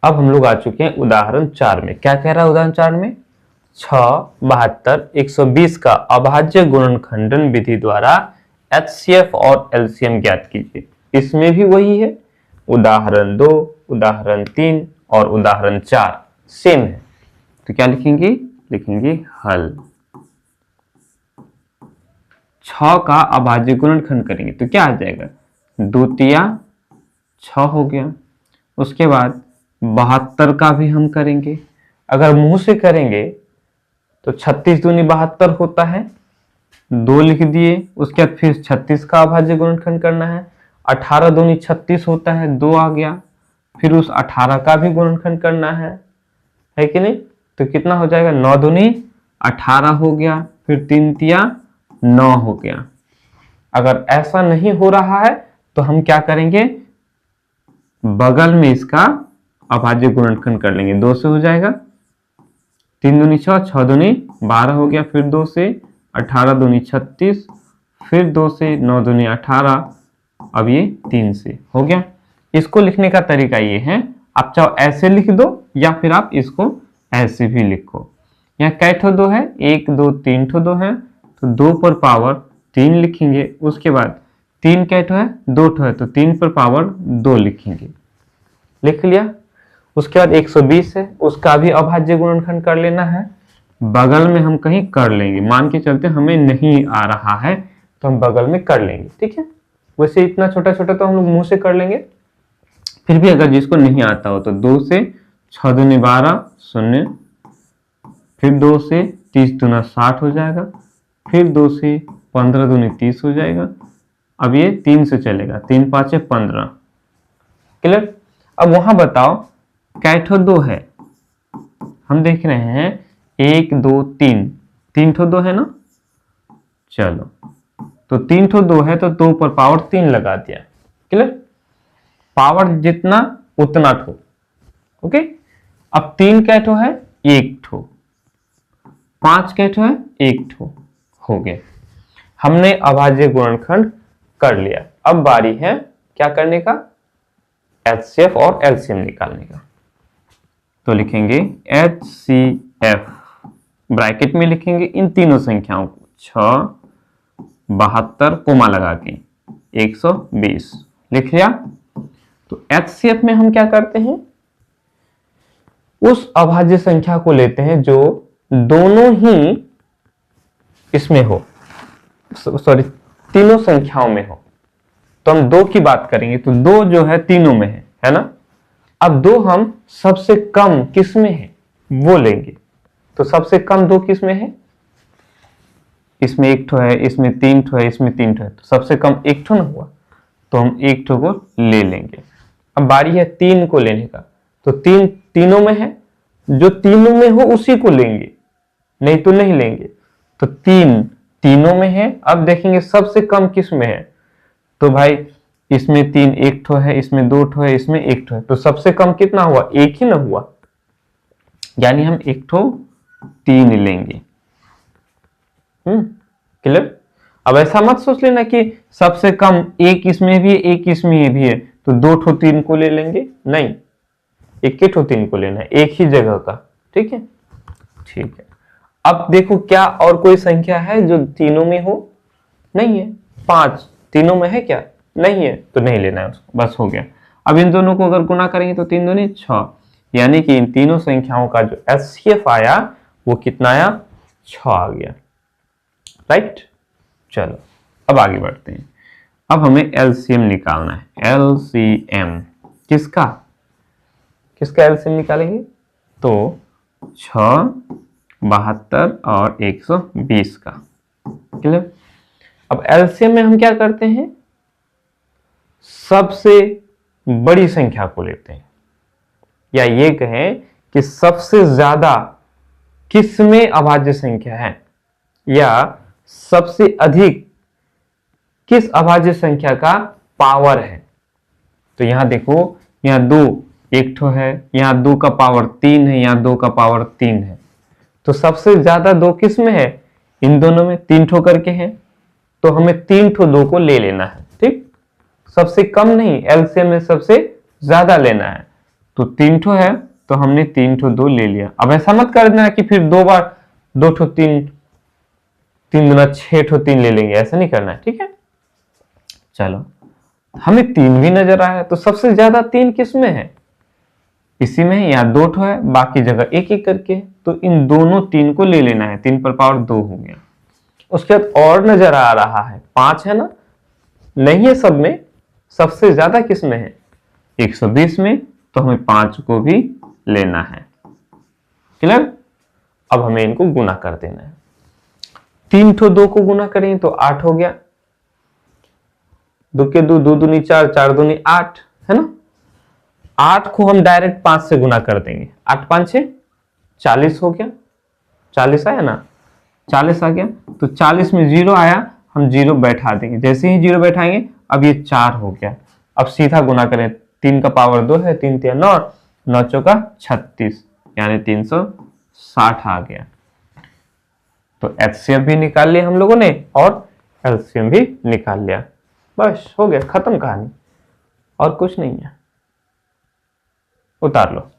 अब हम लोग आ चुके हैं उदाहरण 4 में। क्या कह रहा है उदाहरण 4 में? 6, 72, 120 का अभाज्य गुणनखंडन विधि द्वारा HCF और LCM ज्ञात कीजिए। इसमें भी वही है, उदाहरण 2, उदाहरण 3 और उदाहरण 4 सेम है। तो क्या लिखेंगे? लिखेंगे हल। 6 का अभाज्य गुणनखंड करेंगे तो क्या आ जाएगा? 2 तिया 6 हो गया। उसके बाद 72 का भी हम करेंगे। अगर मुंह से करेंगे तो 36 दूनी 72 होता है, 2 लिख दिए। उसके बाद फिर 36 का अभाज्य गुणनखंड करना है। 18 दूनी 36 होता है, 2 आ गया। फिर उस 18 का भी गुणनखंड करना है कि नहीं? तो कितना हो जाएगा? 9 दूनी 18 हो गया, फिर 3 तिया 9 हो गया। अगर ऐसा नहीं हो रहा है तो हम क्या करेंगे? बगल में इसका अभाज्य गुणनखंड कर लेंगे। 2 से हो जाएगा, 3 दूनी 6, 6 दूनी 12 हो गया। फिर 2 से 18 दूनी 36, फिर 2 से 9 दूनी 18, अब ये 3 से हो गया। इसको लिखने का तरीका ये है, आप चाहो ऐसे लिख दो या फिर आप इसको ऐसे भी लिखो। यहाँ कै ठो 2 है? 1 2 3 ठो 2 है, तो 2 पर पावर 3 लिखेंगे। उसके बाद 3 कै ठो है? 2 ठो है, तो 3 पर पावर 2 लिखेंगे। लिख लिया। उसके बाद 120 है, उसका भी अभाज्य गुणनखंड कर लेना है। बगल में हम कहीं कर लेंगे, मान के चलते हमें नहीं आ रहा है तो हम बगल में कर लेंगे, ठीक है। वैसे इतना छोटा छोटा तो हम लोग मुंह से कर लेंगे, फिर भी अगर जिसको नहीं आता हो तो 2 से 6 दूनी 12 0, फिर 2 से 30 दूना 60 हो जाएगा, फिर 2 से 15 दूनी 30 हो जाएगा। अब ये 3 से चलेगा, 3 5 15। क्लियर? अब वहां बताओ कै ठो 2 है? हम देख रहे हैं 1 2 3, 3 ठो 2 है ना। चलो, तो 3 ठो 2 है तो 2 पर पावर 3 लगा दिया। क्लियर? पावर जितना उतना ठो। ओके। अब 3 कै ठो है? 1 ठो। 5 कै ठो है? 1 ठो। हो गया, हमने अभाज्य गुणनखंड कर लिया। अब बारी है क्या करने का? HCF और LCM निकालने का। तो लिखेंगे HCF, ब्रैकेट में लिखेंगे इन तीनों संख्याओं को, 6, 72 कोमा लगा के 120 लिख लिया। तो HCF में हम क्या करते हैं? उस अभाज्य संख्या को लेते हैं जो दोनों ही इसमें हो, सॉरी तीनों संख्याओं में हो। तो हम 2 की बात करेंगे तो 2 जो है तीनों में है ना। अब 2 हम सबसे कम किस में है वो लेंगे। तो सबसे कम 2 किस में है? इसमें 1 ठो है, इसमें 3 ठो है, इसमें 3 ठो है, तो सबसे कम 1 ठो ना हुआ, तो हम 1 ठो को ले लेंगे। अब बारी है 3 को लेने का। तो 3 तीनों में है, जो तीनों में हो उसी को लेंगे, नहीं तो नहीं लेंगे। तो 3 तीनों में है। अब देखेंगे सबसे कम किस में है। तो भाई इसमें 3 1 ठो है, इसमें 2 ठो है, इसमें 1 ठो है, तो सबसे कम कितना हुआ? 1 ही ना हुआ, यानी हम 1 ठो 3 लेंगे। क्लियर? अब ऐसा मत सोच लेना कि सबसे कम 1 इसमें भी है, 1 इसमें भी है, तो 2 ठो 3 को ले लेंगे। नहीं, 1 ही ठो 3 को लेना है, एक ही जगह का। ठीक है, ठीक है। अब देखो क्या और कोई संख्या है जो तीनों में हो? नहीं है। 5 तीनों में है क्या? नहीं है, तो नहीं लेना है उसको, बस हो गया। अब इन दोनों को अगर गुना करेंगे तो 3 दूनी 6, यानी कि इन तीनों संख्याओं का जो HCF आया वो कितना आया? 6 आ गया। राइट? चलो अब आगे बढ़ते हैं। अब हमें LCM निकालना है। LCM किसका? किसका LCM निकालेंगे? तो 6, 72 और 120 का। क्लियर? अब LCM में हम क्या करते हैं? सबसे बड़ी संख्या को लेते हैं, या ये कहें कि सबसे ज्यादा किसमें अभाज्य संख्या है, या सबसे अधिक किस अभाज्य संख्या का पावर है। तो यहां देखो, यहां 2 1 ठो है, यहां 2 का पावर 3 है, यहां 2 का पावर 3 है। तो सबसे ज्यादा 2 किस में है? इन दोनों में 3 ठो करके है, तो हमें 3 ठो 2 को ले लेना है। ठीक, सबसे कम नहीं, LCM में सबसे ज्यादा लेना है। तो 3 ठो है, तो हमने 3 ठो 2 ले लिया। अब ऐसा मत कर देना कि फिर 2 बार 2 ठो 3, 3 दूना 6 ठो 3 ले लेंगे, ऐसा नहीं करना है, ठीक है। चलो, हमें 3 भी नजर आया, तो सबसे ज्यादा 3 किस में है? इसी में। यहाँ 2 ठो है, बाकी जगह एक एक करके, तो इन दोनों 3 को ले लेना है। 3 पर पावर 2 हो गया। उसके बाद और नजर आ रहा है 5 है ना, नहीं है सब में, सबसे ज्यादा किस में है? 120 में, तो हमें 5 को भी लेना है। क्लियर? अब हमें इनको गुना कर देना है। 3 ठो 2 को गुना करेंगे तो 8 हो गया। 2 के 2, 2 दूनी 4, 4 दूनी 8, है ना। 8 को हम डायरेक्ट 5 से गुना कर देंगे। 8 5 6 40 हो गया। 40 आया ना, 40 आ गया। तो 40 में 0 आया, हम 0 बैठा देंगे। जैसे ही 0 बैठाएंगे, अब ये 4 हो गया। अब सीधा गुना करें, 3 का पावर 2 है, 3 3 9, 9 चौका 36, यानी 360 आ गया। तो एचसीएफ भी निकाल लिया हम लोगों ने और एलसीएम भी निकाल लिया। बस हो गया, खत्म कहानी, और कुछ नहीं है। उतार लो।